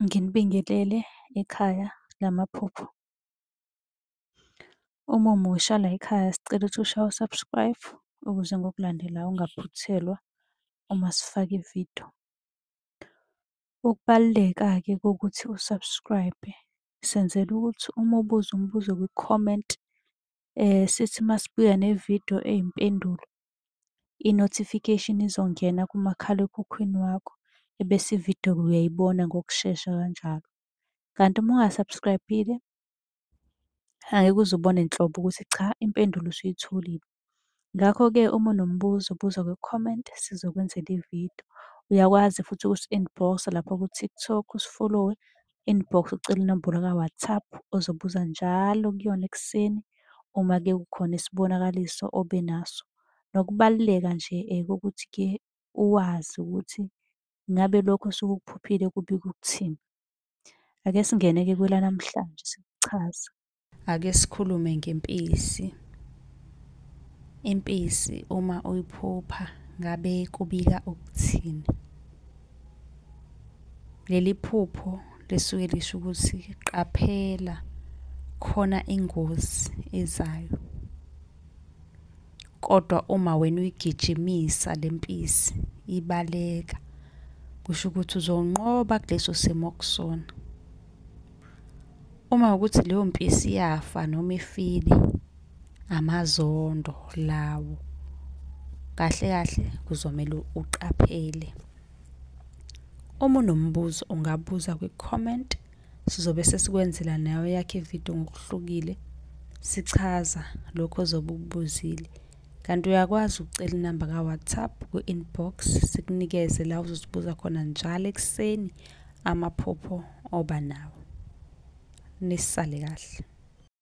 Nginibingelele ekhaya lamaphupho. Uma umusha la ekhaya sicela ukuthi ushaye u-subscribe ukuze ngokulandelayo ungaphuthelwa uma sifaka ividiyo. Ukubaluleka-ke kokuthi u-subscribe, senzela ukuthi uma ubuza umbuzo kwi-comment, sithi masibuya nevidiyo eyimpendulo, i-notification izongena kumakhalekhukhwini wakho, ebese ividiyo-ke uyayibona ngokushesha kanjalo. Kanti uma unga-subscribe-ile, angeke uze ubone nhlobo ukuthi cha, impendulo usuyitholile. Ngakho-ke uma unombuzo buza kwi-comment sizokwenzela ividiyo. Uyakwazi futhi ukusi-inbox-a lapha ku-TikTok, usi-follow-we, inbox ucele inombolo ka-WhatsApp ozobuza njalo kuyona ekuseni uma-ke kukhona isibonakaliso obenaso. Nokubaluleka nje kokuthi-ke uwazi ukuthi ngabe lokho osuke ukuphuphile kubika ukuthini. Ake singene-ke kwelanamhlanje sikuchaza. Ake sikhulume ngempisi. Impisi uma uyiphupha ngabe kubika ukuthini? Leli phupho lisuke lisho ukuthi qaphela, khona ingozi ezayo. Kodwa uma wena uyigijimisa le mpisi ibaleka, kusho ukuthi uzonqoba kuleso simo okusona. Uma ukuthi leyo mpisi iyafa noma ifile, amazondo lawo. Kahle kahle kuzomele uqaphele. Uma unombuzo ungabuza kwi-comment, sizobe sesikwenzela nawe yakhe ividiyo ngokuhlukile sichaza lokho ozobe ukubuzile. Kanti uyakwazi ukucela inamba ka-WhatsApp ku-inbox sikunikeze la uzosibuza khona njalo ekuseni amaphupho oba nawo. Nisale kahle.